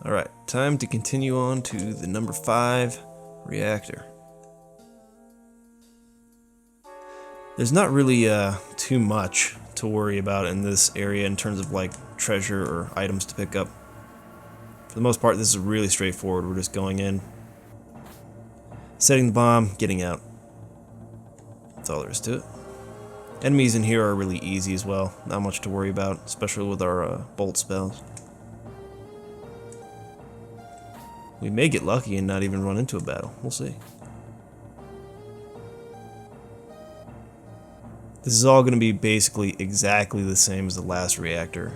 Alright, time to continue on to the number 5 reactor. There's not really too much to worry about in this area in terms of like treasure or items to pick up. For the most part, this is really straightforward. We're just going in, setting the bomb, getting out. That's all there is to it. Enemies in here are really easy as well. Not much to worry about, especially with our bolt spells. We may get lucky and not even run into a battle. We'll see. This is all going to be basically exactly the same as the last reactor.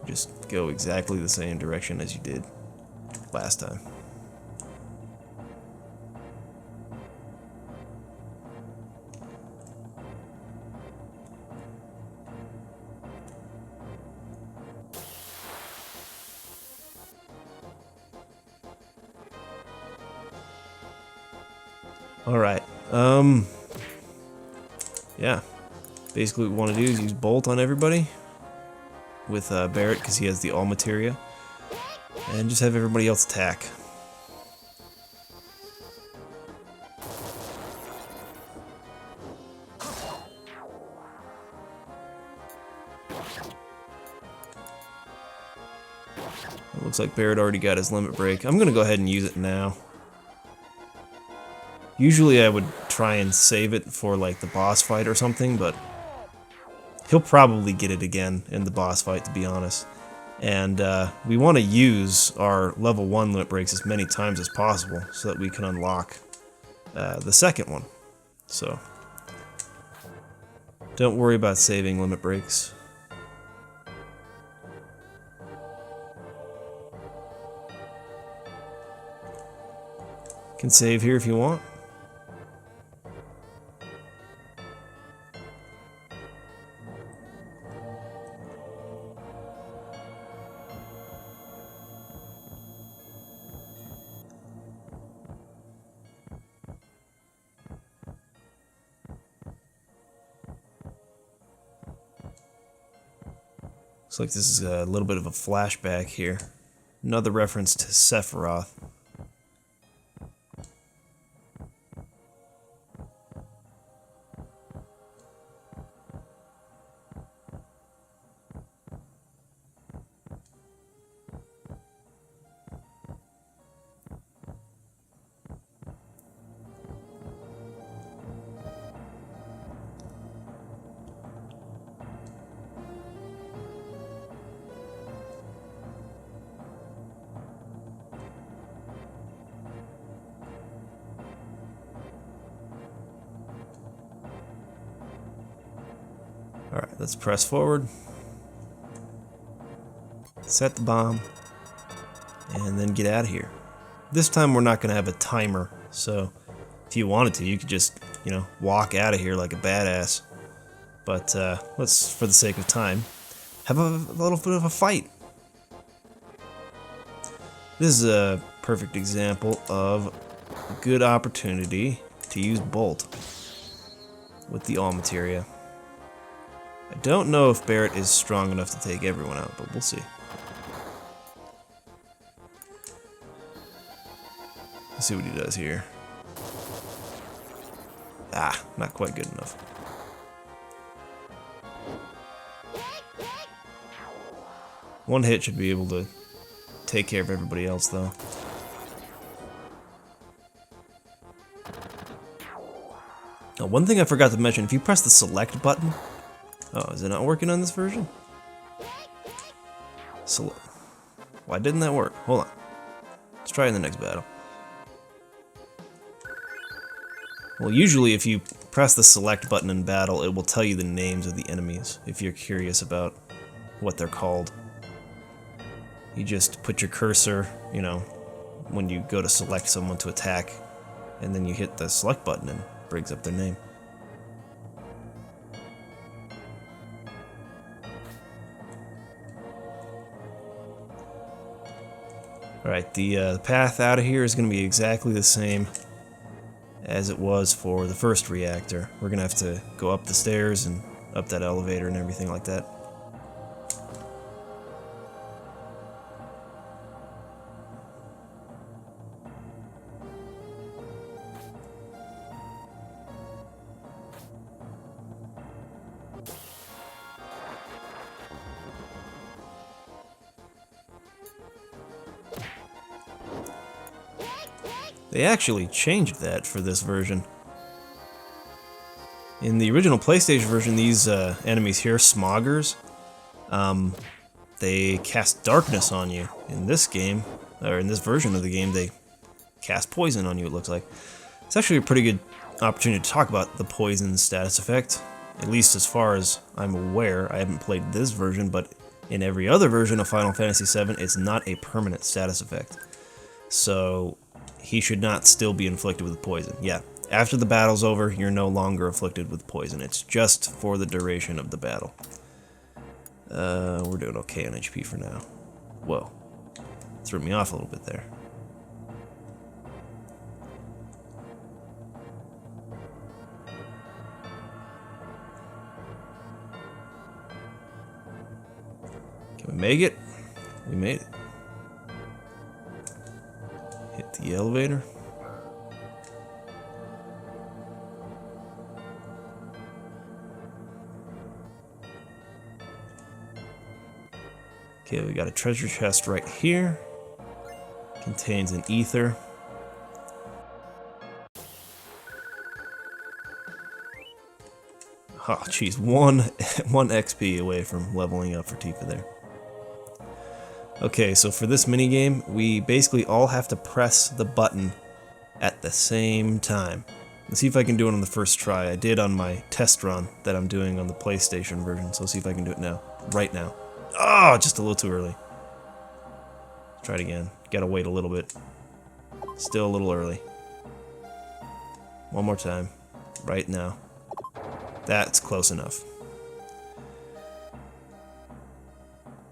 Just go exactly the same direction as you did last time. Alright, yeah. Basically what we want to do is use Bolt on everybody with Barret because he has the all materia, and just have everybody else attack. It looks like Barret already got his limit break. I'm going to go ahead and use it now. Usually I would try and save it for like the boss fight or something, but he'll probably get it again in the boss fight, to be honest. And we want to use our level 1 limit breaks as many times as possible so that we can unlock the second one. So don't worry about saving limit breaks. You can save here if you want. Looks like this is a little bit of a flashback here. Another reference to Sephiroth. Alright, let's press forward, set the bomb, and then get out of here. This time we're not going to have a timer, so if you wanted to, you could just, walk out of here like a badass. But let's, for the sake of time, have a little bit of a fight. This is a perfect example of a good opportunity to use Bolt with the all materia. I don't know if Barret is strong enough to take everyone out, but we'll see. Let's see what he does here. Ah, not quite good enough. One hit should be able to take care of everybody else, though. Now, one thing I forgot to mention, if you press the select button... Oh, is it not working on this version? Why didn't that work? Hold on. Let's try in the next battle. Well, usually if you press the select button in battle, it will tell you the names of the enemies, if you're curious about what they're called. You just put your cursor, when you go to select someone to attack, and then you hit the select button and it brings up their name. Alright, the path out of here is going to be exactly the same as it was for the first reactor. We're going to have to go up the stairs and up that elevator and everything like that. They actually changed that for this version. In the original PlayStation version, these enemies here, Smoggers, they cast darkness on you. In this game, or in this version of the game, they cast poison on you, it looks like. It's actually a pretty good opportunity to talk about the poison status effect, at least as far as I'm aware. I haven't played this version, but in every other version of Final Fantasy VII, it's not a permanent status effect. So he should not still be inflicted with poison. Yeah, after the battle's over, you're no longer afflicted with poison. It's just for the duration of the battle. We're doing okay on HP for now. Whoa. Threw me off a little bit there. Can we make it? We made it. Hit the elevator. Okay, we got a treasure chest right here. Contains an ether. Oh, jeez, one XP away from leveling up for Tifa there. Okay, so for this minigame, we basically all have to press the button at the same time. Let's see if I can do it on the first try. I did on my test run that I'm doing on the PlayStation version, so let's see if I can do it now. Right now. Oh, just a little too early. Try it again. Gotta wait a little bit. Still a little early. One more time. Right now. That's close enough.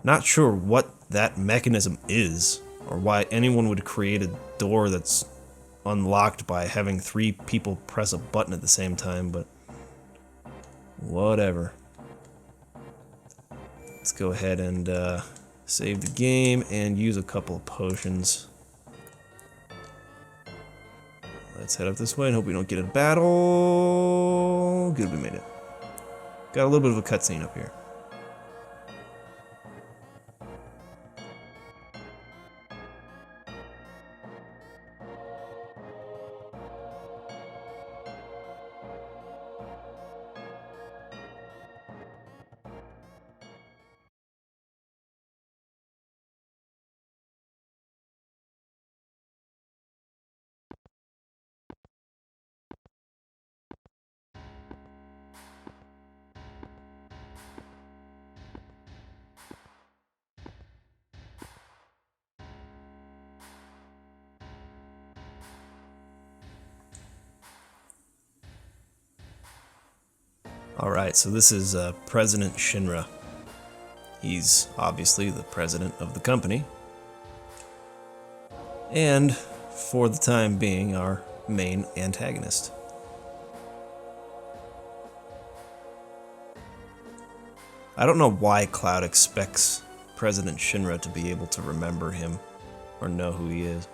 Not sure what that mechanism is, or why anyone would create a door that's unlocked by having 3 people press a button at the same time, but whatever. Let's go ahead and save the game and use a couple of potions. Let's head up this way and hope we don't get a battle. Good, we made it. Got a little bit of a cutscene up here. Alright, so this is President Shinra. He's obviously the president of the company. And, for the time being, our main antagonist. I don't know why Cloud expects President Shinra to be able to remember him, or know who he is.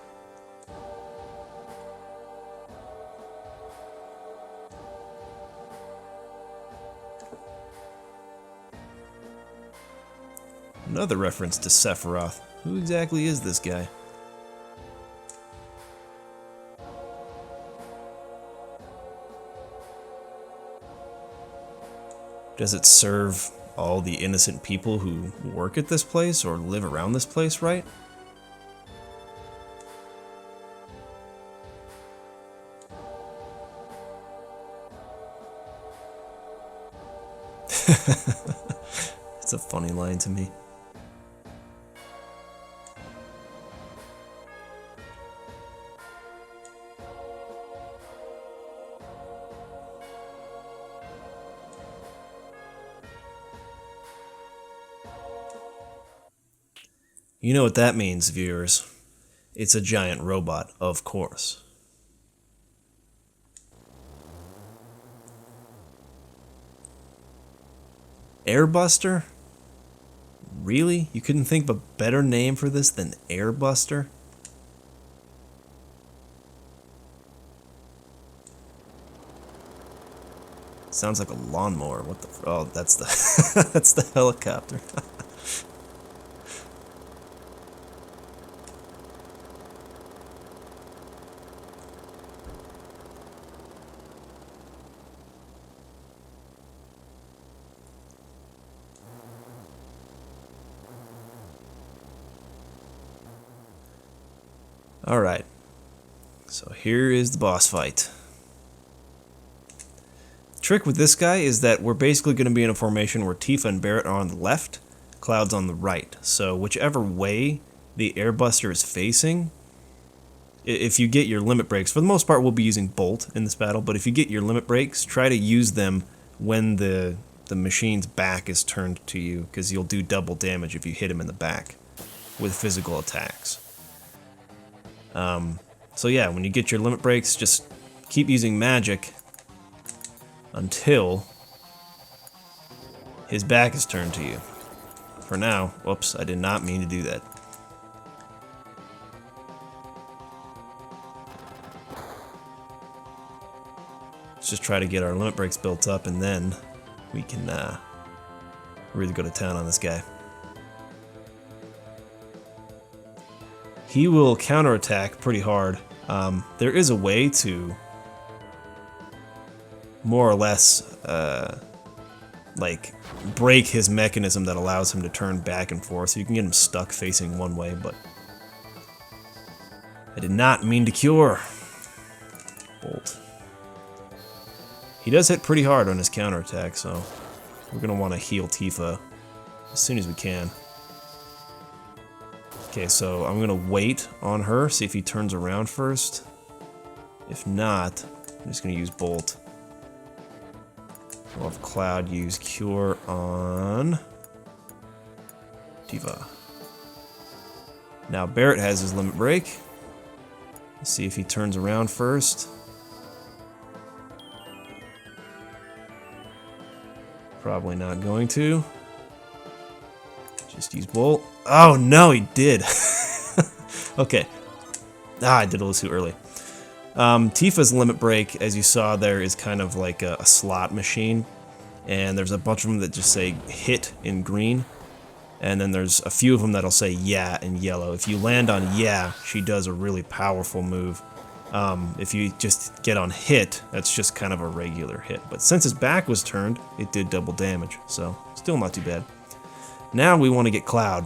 Another reference to Sephiroth. Who exactly is this guy? Does it serve all the innocent people who work at this place or live around this place, right? It's a funny line to me. You know what that means, viewers. It's a giant robot, of course. Airbuster? Really? You couldn't think of a better name for this than Airbuster? Sounds like a lawnmower. What the? Oh, that's the that's the helicopter. Alright, so here is the boss fight. The trick with this guy is that we're basically going to be in a formation where Tifa and Barret are on the left, Cloud's on the right. So whichever way the Airbuster is facing, if you get your limit breaks, for the most part we'll be using Bolt in this battle, but if you get your limit breaks, try to use them when the machine's back is turned to you, because you'll do double damage if you hit him in the back with physical attacks. So yeah, when you get your limit breaks, just keep using magic until his back is turned to you. For now, whoops, I did not mean to do that. Let's just try to get our limit breaks built up, and then we can really go to town on this guy. He will counterattack pretty hard. There is a way to more or less like break his mechanism that allows him to turn back and forth, so you can get him stuck facing one way, but I did not mean to cure. Bolt. He does hit pretty hard on his counterattack, so we're going to want to heal Tifa as soon as we can. Okay, so I'm going to wait on her, see if he turns around first. If not, I'm just going to use Bolt. We'll have Cloud use Cure on Tifa. Now Barret has his limit break. Let's see if he turns around first. Probably not going to. Just use Bolt. Oh no, he did. Okay. I did a little too early. Tifa's limit break, as you saw there, is kind of like a slot machine. And there's a bunch of them that just say hit in green. And then there's a few of them that'll say yeah in yellow. If you land on yeah, she does a really powerful move. If you just get on hit, that's just kind of a regular hit. But since his back was turned, it did double damage. So, still not too bad. Now we want to get Cloud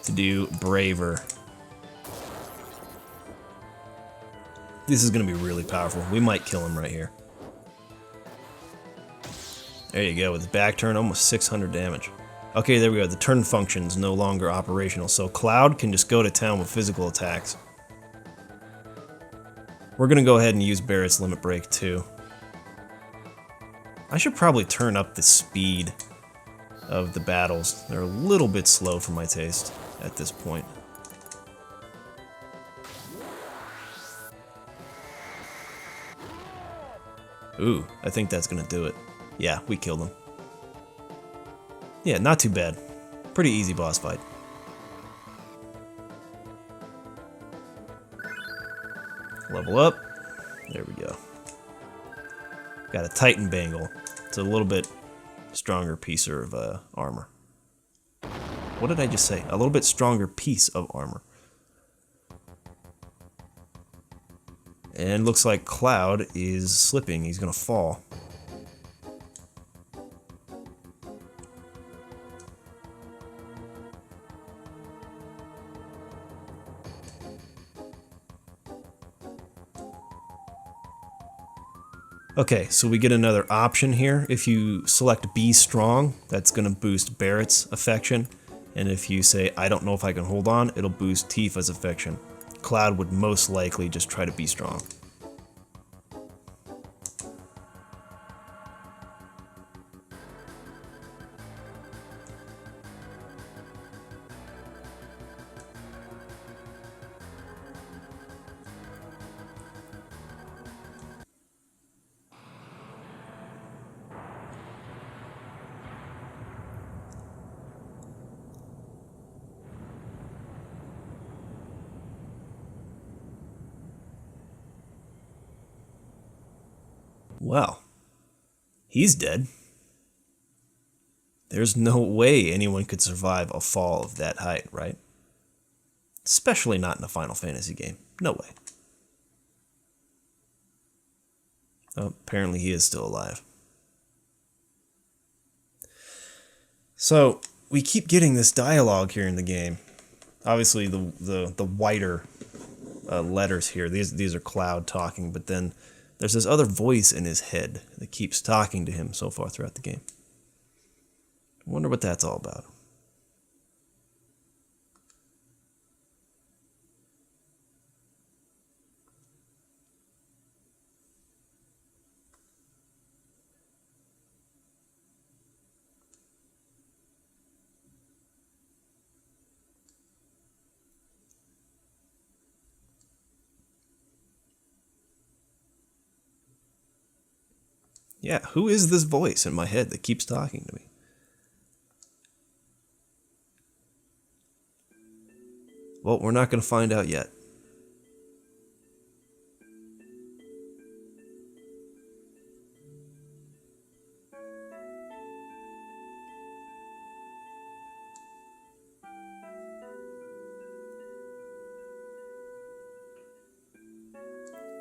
to do Braver. This is going to be really powerful. We might kill him right here. There you go, with his back turn, almost 600 damage. Okay, there we go. The turn function's no longer operational, so Cloud can just go to town with physical attacks. We're going to go ahead and use Barret's limit break too. I should probably turn up the speed of the battles. They're a little bit slow for my taste at this point. Ooh, I think that's gonna do it. Yeah, we killed him. Yeah, not too bad. Pretty easy boss fight. Level up. There we go. Got a Titan Bangle. It's a little bit stronger piece of armor. What did I just say? A little bit stronger piece of armor. And looks like Cloud is slipping. He's gonna fall. Okay, so we get another option here. If you select Be Strong, that's going to boost Barret's affection. And if you say, I don't know if I can hold on, it'll boost Tifa's affection. Cloud would most likely just try to be strong. Well, he's dead. There's no way anyone could survive a fall of that height, right? Especially not in a Final Fantasy game. No way. Oh, apparently he is still alive. So, we keep getting this dialogue here in the game. Obviously, the wider letters here. These are Cloud talking, but then there's this other voice in his head that keeps talking to him so far throughout the game. I wonder what that's all about. Yeah, who is this voice in my head that keeps talking to me? Well, we're not going to find out yet.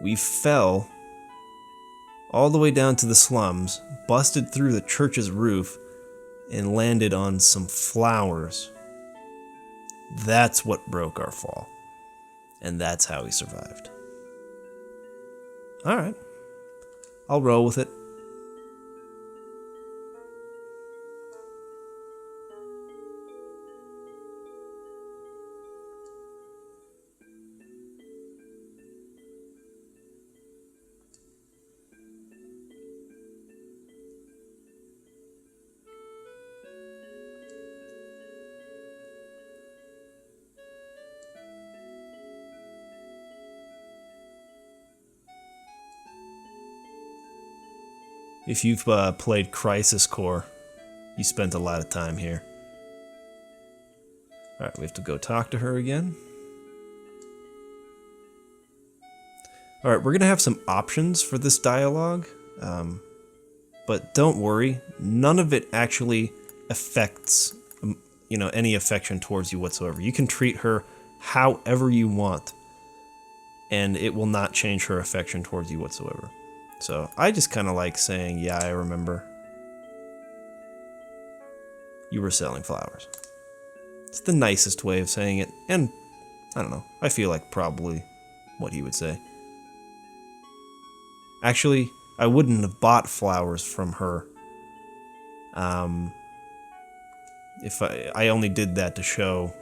We fell all the way down to the slums, busted through the church's roof, and landed on some flowers. That's what broke our fall. And that's how we survived. Alright. I'll roll with it. If you've played Crisis Core, you spent a lot of time here. Alright, we have to go talk to her again. Alright, we're going to have some options for this dialogue. But don't worry, none of it actually affects any affection towards you whatsoever. You can treat her however you want, and it will not change her affection towards you whatsoever. So I just kind of like saying, yeah, I remember. You were selling flowers. It's the nicest way of saying it, and I don't know, I feel like probably what he would say. Actually, I wouldn't have bought flowers from her. If I only did that to show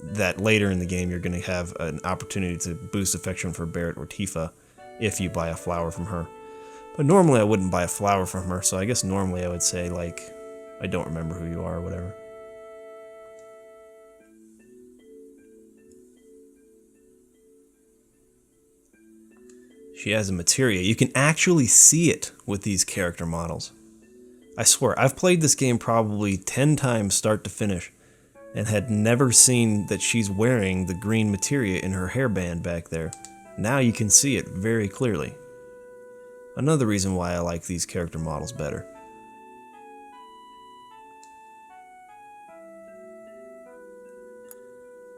that later in the game you're going to have an opportunity to boost affection for Barret or Tifa if you buy a flower from her. But normally I wouldn't buy a flower from her, so I guess normally I would say, like, I don't remember who you are or whatever. She has a materia. You can actually see it with these character models. I swear, I've played this game probably 10 times start to finish, and had never seen that she's wearing the green materia in her hairband back there. Now you can see it very clearly. Another reason why I like these character models better.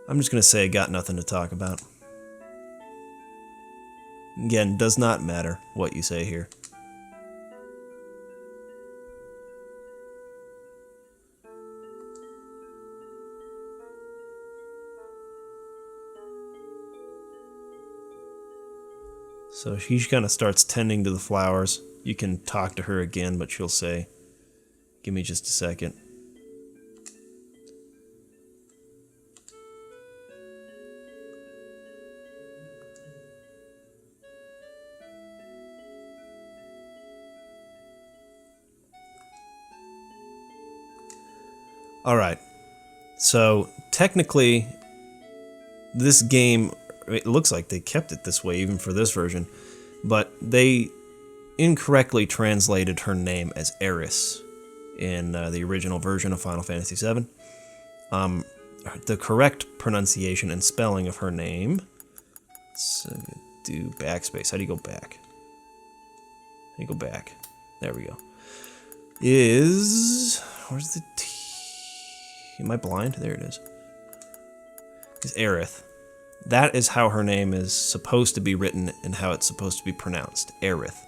I'm just gonna say I got nothing to talk about. Again, does not matter what you say here. So she kind of starts tending to the flowers. You can talk to her again, but she'll say, give me just a second. Alright, so technically this game, it looks like they kept it this way even for this version, but they incorrectly translated her name as Eris in the original version of Final Fantasy VII. The correct pronunciation and spelling of her name, let's do backspace. How do you go back? How do you go back? There we go. Is, where's the T? Am I blind? There it is. Is Aerith. That is how her name is supposed to be written and how it's supposed to be pronounced. Aerith.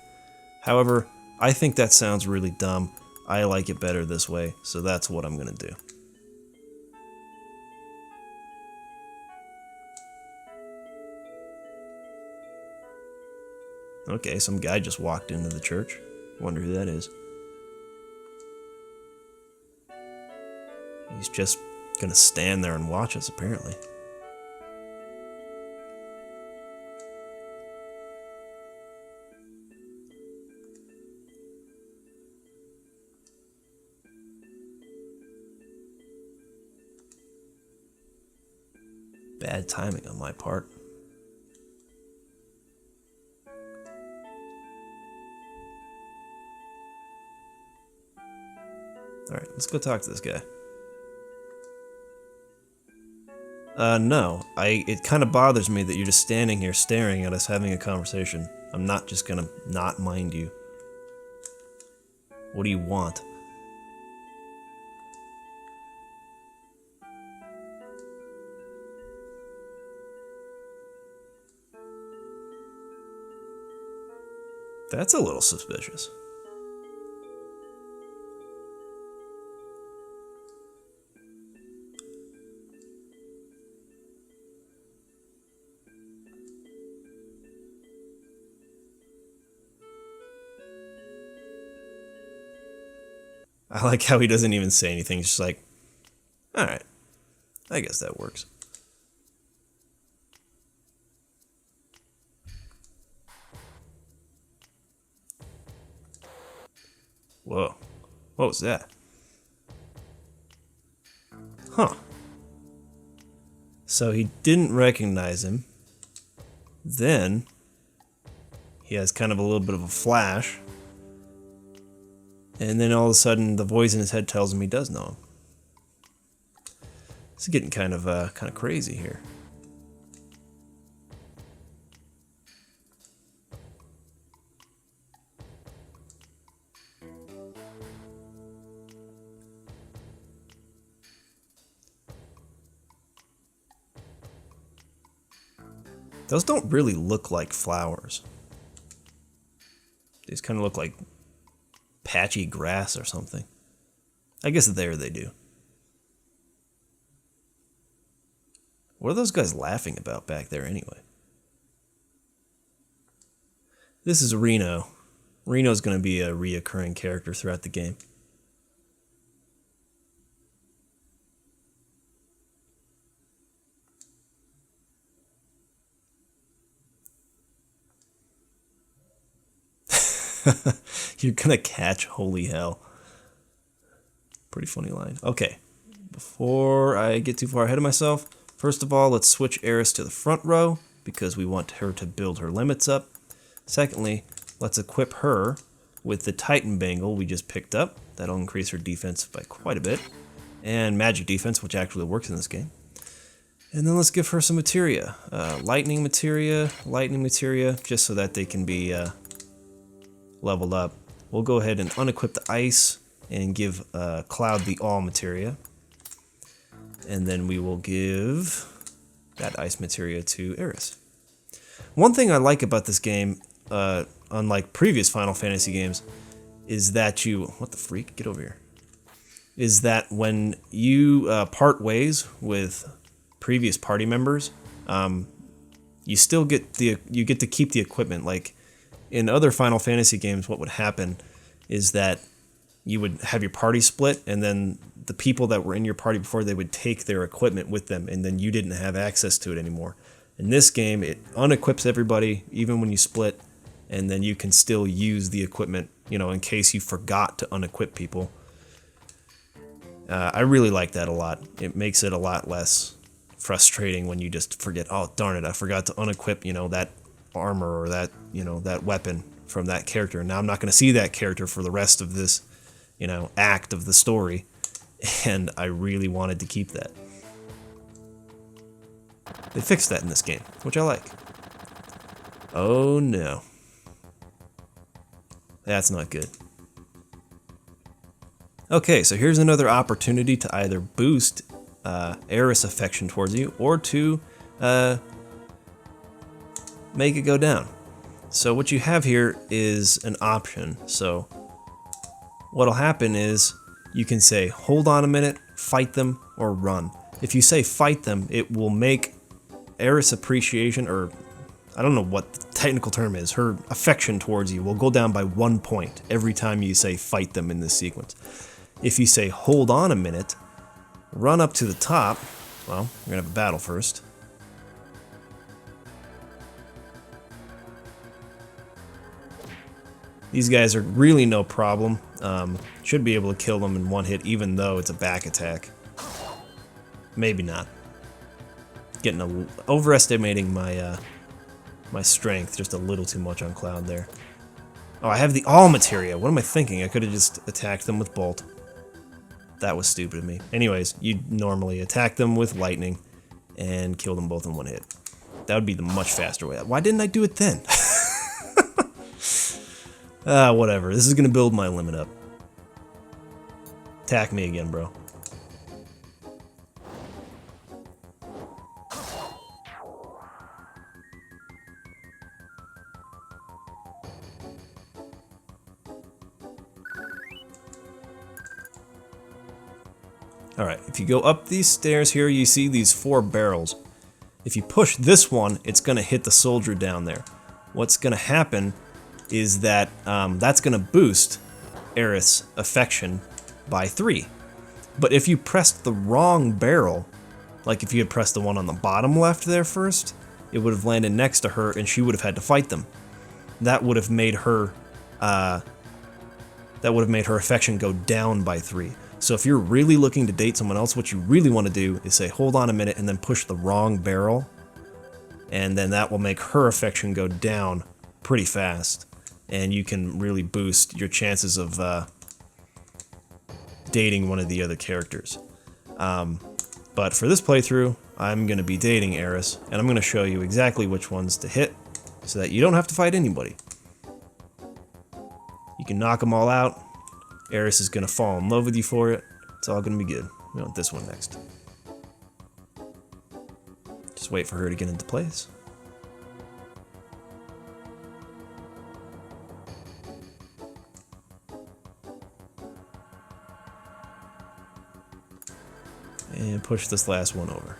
However, I think that sounds really dumb. I like it better this way, so that's what I'm gonna do. Okay, some guy just walked into the church. Wonder who that is. He's just gonna stand there and watch us, apparently. Bad timing on my part. Alright, let's go talk to this guy. No. It kind of bothers me that you're just standing here staring at us having a conversation. I'm not just gonna not mind you. What do you want? That's a little suspicious. I like how he doesn't even say anything. He's just like, alright, I guess that works. Whoa, what was that? Huh. So he didn't recognize him. Then he has kind of a little bit of a flash. And then all of a sudden, the voice in his head tells him he does know him. It's getting kind of crazy here. Those don't really look like flowers. These kind of look like patchy grass or something. I guess there they do. What are those guys laughing about back there anyway? This is Reno. Reno's going to be a reoccurring character throughout the game. You're gonna catch, holy hell. Pretty funny line. Okay, before I get too far ahead of myself, first of all, let's switch Eris to the front row because we want her to build her limits up. Secondly, let's equip her with the Titan Bangle we just picked up. That'll increase her defense by quite a bit. And magic defense, which actually works in this game. And then let's give her some materia. Lightning materia, just so that they can be leveled up. We'll go ahead and unequip the ice and give Cloud the all materia. And then we will give that ice materia to Eris. One thing I like about this game, unlike previous Final Fantasy games, is that you... What the freak? Get over here. Is that when you part ways with previous party members, you still get to keep the equipment. Like in other Final Fantasy games, what would happen is that you would have your party split, and then the people that were in your party before, they would take their equipment with them, and then you didn't have access to it anymore. In this game, it unequips everybody, even when you split, and then you can still use the equipment, in case you forgot to unequip people. I really like that a lot. It makes it a lot less frustrating when you just forget, oh, darn it, I forgot to unequip, that armor or that, that weapon from that character. Now I'm not going to see that character for the rest of this, act of the story. And I really wanted to keep that. They fixed that in this game, which I like. Oh no. That's not good. Okay, so here's another opportunity to either boost Eris' affection towards you, or to make it go down. So what you have here is an option. So what'll happen is you can say, hold on a minute, fight them, or run. If you say fight them, it will make Eris appreciation, or I don't know what the technical term is, her affection towards you will go down by 1 point every time you say fight them in this sequence. If you say hold on a minute, run up to the top, well, we're gonna have a battle first. These guys are really no problem. Should be able to kill them in one hit, even though it's a back attack. Maybe not. Overestimating my my strength just a little too much on Cloud there. Oh, I have the all materia. What am I thinking? I could have just attacked them with Bolt. That was stupid of me. Anyways, you'd normally attack them with Lightning and kill them both in one hit. That would be the much faster way. Why didn't I do it then? Whatever. This is gonna build my limit up. Attack me again, bro. Alright, if you go up these stairs here, you see these 4 barrels. If you push this one, it's gonna hit the soldier down there. What's gonna happen is that that's gonna boost Aerith's affection by 3. But if you pressed the wrong barrel, like if you had pressed the one on the bottom left there first, it would have landed next to her and she would have had to fight them. That would have made her affection go down by 3. So if you're really looking to date someone else, what you really want to do is say, hold on a minute, and then push the wrong barrel, and then that will make her affection go down pretty fast, and you can really boost your chances of dating one of the other characters. But for this playthrough, I'm going to be dating Aerith, and I'm going to show you exactly which ones to hit, so that you don't have to fight anybody. You can knock them all out. Aerith is going to fall in love with you for it. It's all going to be good. We want this one next. Just wait for her to get into place. And push this last one over.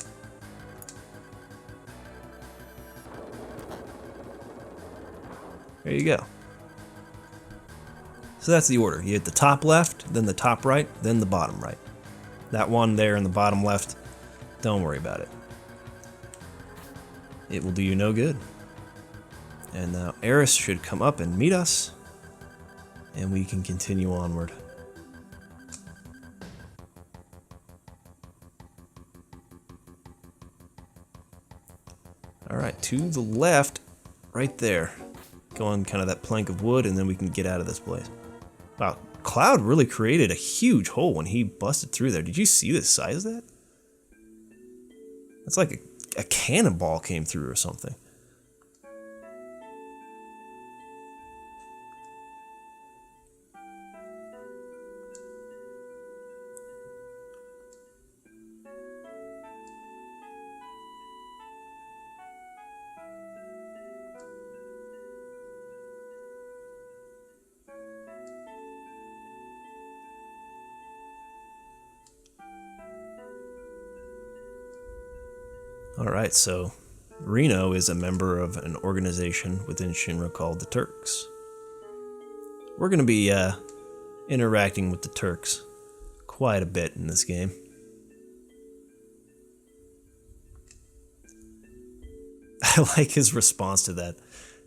There you go. So that's the order. You hit the top left, then the top right, then the bottom right. That one there in the bottom left, don't worry about it. It will do you no good. And now Aerith should come up and meet us, and we can continue onward. Alright, to the left, right there. Go on kind of that plank of wood, and then we can get out of this place. Wow, Cloud really created a huge hole when he busted through there. Did you see the size of that? That's like a cannonball came through or something. Alright, so Reno is a member of an organization within Shinra called the Turks. We're going to be interacting with the Turks quite a bit in this game. I like his response to that.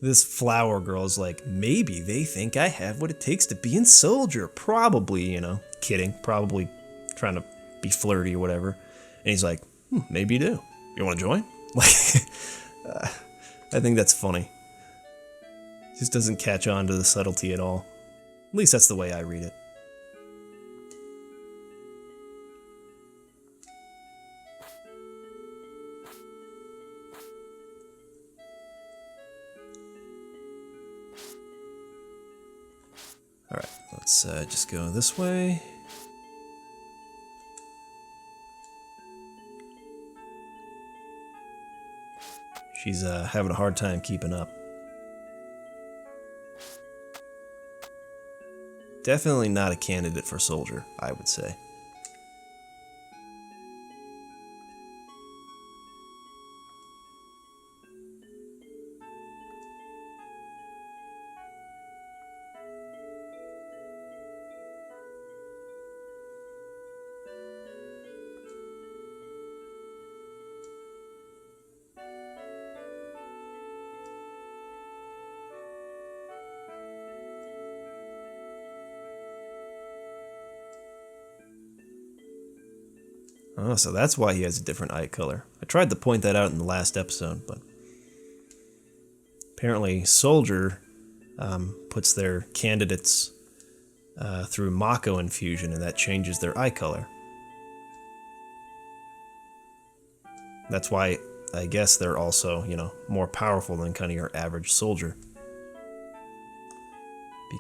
This flower girl is like, maybe they think I have what it takes to be a soldier. Probably, you know, kidding. Probably trying to be flirty or whatever. And he's like, maybe you do. You want to join? Like, I think that's funny. Just doesn't catch on to the subtlety at all. At least that's the way I read it. Alright, let's just go this way. She's having a hard time keeping up. Definitely not a candidate for soldier, I would say. Oh, so that's why he has a different eye color. I tried to point that out in the last episode, but apparently Soldier puts their candidates through Mako infusion, and that changes their eye color. That's why I guess they're also, more powerful than kind of your average soldier.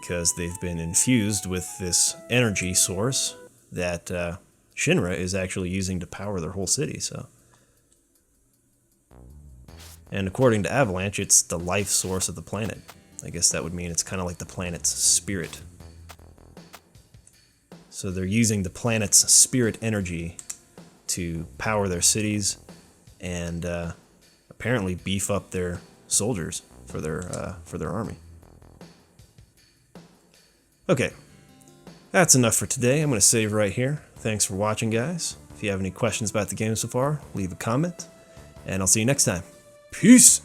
Because they've been infused with this energy source that Shinra is actually using to power their whole city, so. And according to Avalanche, it's the life source of the planet. I guess that would mean it's kind of like the planet's spirit. So they're using the planet's spirit energy to power their cities and apparently beef up their soldiers for their army. Okay, that's enough for today. I'm going to save right here. Thanks for watching, guys. If you have any questions about the game so far, leave a comment, and I'll see you next time. Peace!